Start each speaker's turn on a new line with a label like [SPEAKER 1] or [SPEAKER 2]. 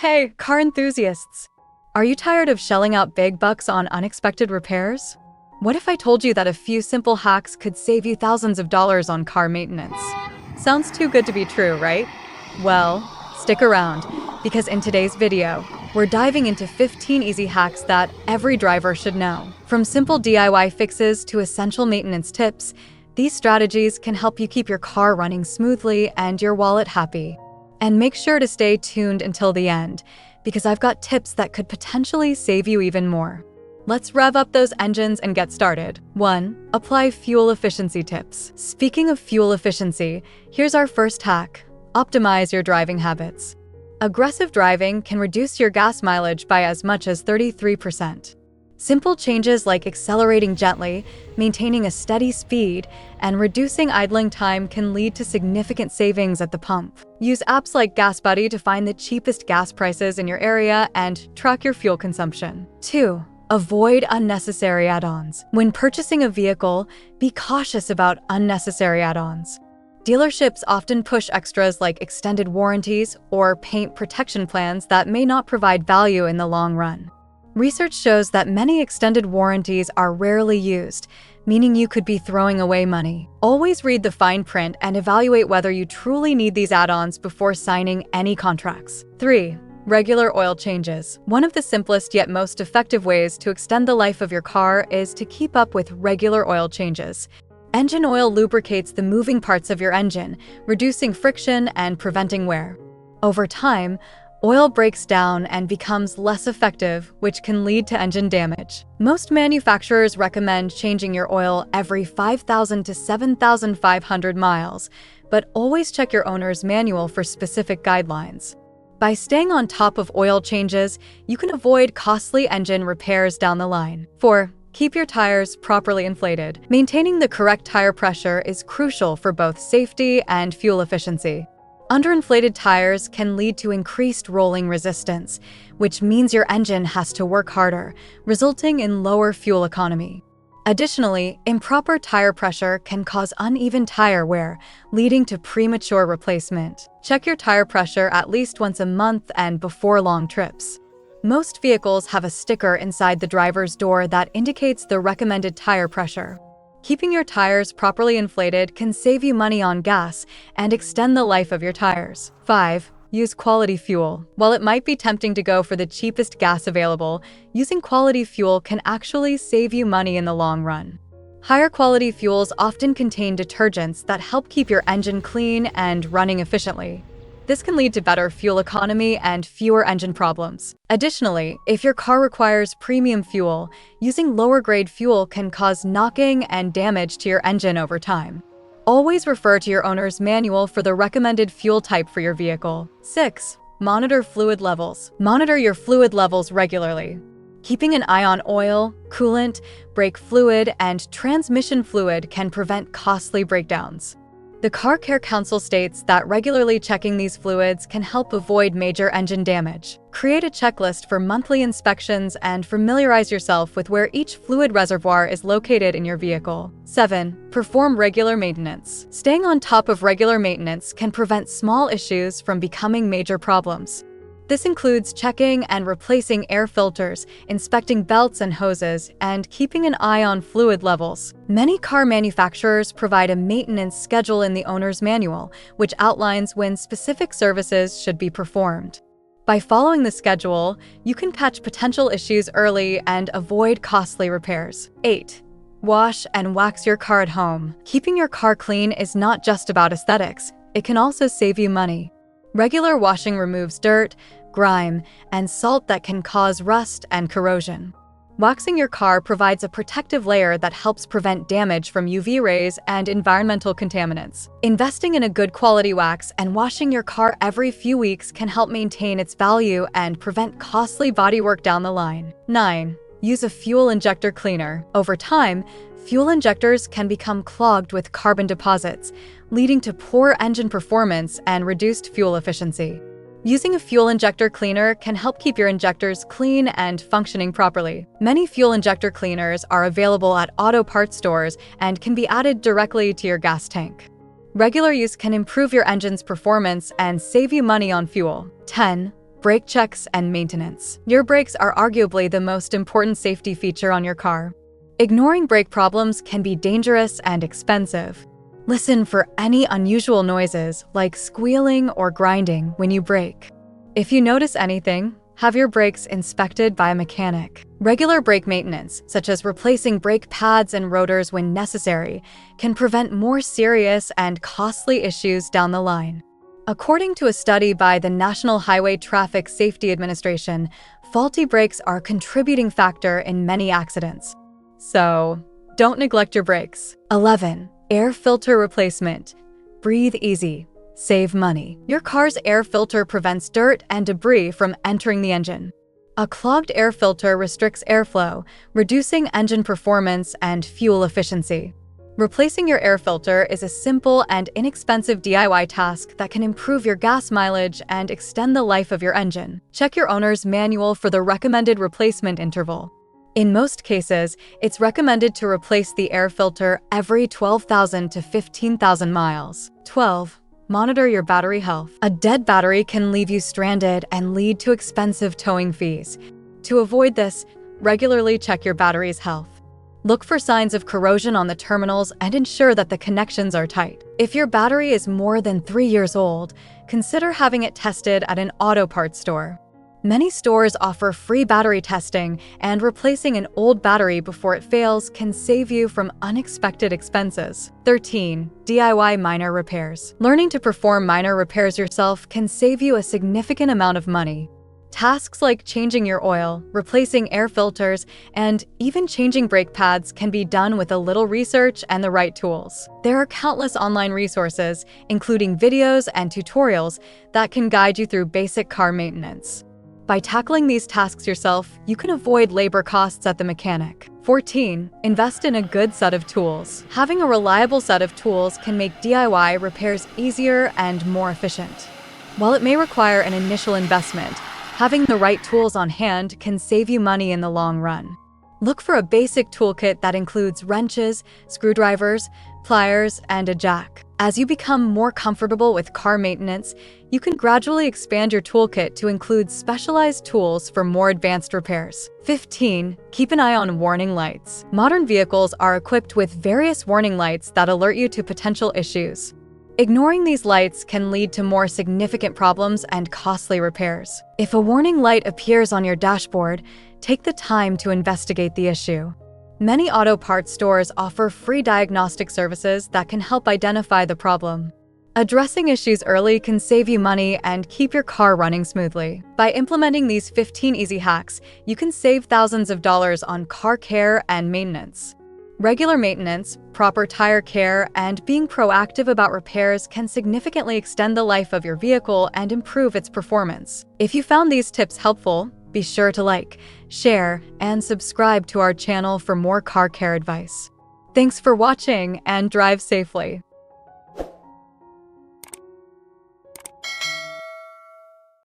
[SPEAKER 1] Hey, car enthusiasts! Are you tired of shelling out big bucks on unexpected repairs? What if I told you that a few simple hacks could save you thousands of dollars on car maintenance? Sounds too good to be true, right? Well, stick around, because in today's video, we're diving into 15 easy hacks that every driver should know. From simple DIY fixes to essential maintenance tips, these strategies can help you keep your car running smoothly and your wallet happy. And make sure to stay tuned until the end, because I've got tips that could potentially save you even more. Let's rev up those engines and get started. 1. Apply fuel efficiency tips. Speaking of fuel efficiency, here's our first hack. Optimize your driving habits. Aggressive driving can reduce your gas mileage by as much as 33%. Simple changes like accelerating gently, maintaining a steady speed, and reducing idling time can lead to significant savings at the pump. Use apps like GasBuddy to find the cheapest gas prices in your area and track your fuel consumption. 2. Avoid unnecessary add-ons. When purchasing a vehicle, be cautious about unnecessary add-ons. Dealerships often push extras like extended warranties or paint protection plans that may not provide value in the long run. Research shows that many extended warranties are rarely used, meaning you could be throwing away money. Always read the fine print and evaluate whether you truly need these add-ons before signing any contracts. 3. Regular oil changes. One of the simplest yet most effective ways to extend the life of your car is to keep up with regular oil changes. Engine oil lubricates the moving parts of your engine, reducing friction and preventing wear. Over time, oil breaks down and becomes less effective, which can lead to engine damage. Most manufacturers recommend changing your oil every 5,000 to 7,500 miles, but always check your owner's manual for specific guidelines. By staying on top of oil changes, you can avoid costly engine repairs down the line. 4. Keep your tires properly inflated. Maintaining the correct tire pressure is crucial for both safety and fuel efficiency. Underinflated tires can lead to increased rolling resistance, which means your engine has to work harder, resulting in lower fuel economy. Additionally, improper tire pressure can cause uneven tire wear, leading to premature replacement. Check your tire pressure at least once a month and before long trips. Most vehicles have a sticker inside the driver's door that indicates the recommended tire pressure. Keeping your tires properly inflated can save you money on gas and extend the life of your tires. 5. Use quality fuel. While it might be tempting to go for the cheapest gas available, using quality fuel can actually save you money in the long run. Higher quality fuels often contain detergents that help keep your engine clean and running efficiently. This can lead to better fuel economy and fewer engine problems. Additionally, if your car requires premium fuel, using lower-grade fuel can cause knocking and damage to your engine over time. Always refer to your owner's manual for the recommended fuel type for your vehicle. 6. Monitor fluid levels. Monitor your fluid levels regularly. Keeping an eye on oil, coolant, brake fluid, and transmission fluid can prevent costly breakdowns. The Car Care Council states that regularly checking these fluids can help avoid major engine damage. Create a checklist for monthly inspections and familiarize yourself with where each fluid reservoir is located in your vehicle. 7. Perform regular maintenance. Staying on top of regular maintenance can prevent small issues from becoming major problems. This includes checking and replacing air filters, inspecting belts and hoses, and keeping an eye on fluid levels. Many car manufacturers provide a maintenance schedule in the owner's manual, which outlines when specific services should be performed. By following the schedule, you can catch potential issues early and avoid costly repairs. 8. Wash and wax your car at home. Keeping your car clean is not just about aesthetics. It can also save you money. Regular washing removes dirt, grime, and salt that can cause rust and corrosion. Waxing your car provides a protective layer that helps prevent damage from UV rays and environmental contaminants. Investing in a good quality wax and washing your car every few weeks can help maintain its value and prevent costly bodywork down the line. 9. Use a fuel injector cleaner. Over time, fuel injectors can become clogged with carbon deposits, leading to poor engine performance and reduced fuel efficiency. Using a fuel injector cleaner can help keep your injectors clean and functioning properly. Many fuel injector cleaners are available at auto parts stores and can be added directly to your gas tank. Regular use can improve your engine's performance and save you money on fuel. 10. Brake checks and maintenance. Your brakes are arguably the most important safety feature on your car. Ignoring brake problems can be dangerous and expensive. Listen for any unusual noises like squealing or grinding when you brake. If you notice anything, have your brakes inspected by a mechanic. Regular brake maintenance, such as replacing brake pads and rotors when necessary, can prevent more serious and costly issues down the line. According to a study by the National Highway Traffic Safety Administration, faulty brakes are a contributing factor in many accidents. So, don't neglect your brakes. 11. Air filter replacement. Breathe easy. Save money. Your car's air filter prevents dirt and debris from entering the engine. A clogged air filter restricts airflow, reducing engine performance and fuel efficiency. Replacing your air filter is a simple and inexpensive DIY task that can improve your gas mileage and extend the life of your engine. Check your owner's manual for the recommended replacement interval. In most cases, it's recommended to replace the air filter every 12,000 to 15,000 miles. 12. Monitor your battery health. A dead battery can leave you stranded and lead to expensive towing fees. To avoid this, regularly check your battery's health. Look for signs of corrosion on the terminals and ensure that the connections are tight. If your battery is more than 3 years old, consider having it tested at an auto parts store. Many stores offer free battery testing, and replacing an old battery before it fails can save you from unexpected expenses. 13. DIY minor repairs. Learning to perform minor repairs yourself can save you a significant amount of money. Tasks like changing your oil, replacing air filters, and even changing brake pads can be done with a little research and the right tools. There are countless online resources, including videos and tutorials, that can guide you through basic car maintenance. By tackling these tasks yourself, you can avoid labor costs at the mechanic. 14. Invest in a good set of tools. Having a reliable set of tools can make DIY repairs easier and more efficient. While it may require an initial investment, having the right tools on hand can save you money in the long run. Look for a basic toolkit that includes wrenches, screwdrivers, pliers, and a jack. As you become more comfortable with car maintenance, you can gradually expand your toolkit to include specialized tools for more advanced repairs. 15. Keep an eye on warning lights. Modern vehicles are equipped with various warning lights that alert you to potential issues. Ignoring these lights can lead to more significant problems and costly repairs. If a warning light appears on your dashboard, take the time to investigate the issue. Many auto parts stores offer free diagnostic services that can help identify the problem. Addressing issues early can save you money and keep your car running smoothly. By implementing these 15 easy hacks, you can save thousands of dollars on car care and maintenance. Regular maintenance, proper tire care, and being proactive about repairs can significantly extend the life of your vehicle and improve its performance. If you found these tips helpful, be sure to like, share, and subscribe to our channel for more car care advice. Thanks for watching and drive safely.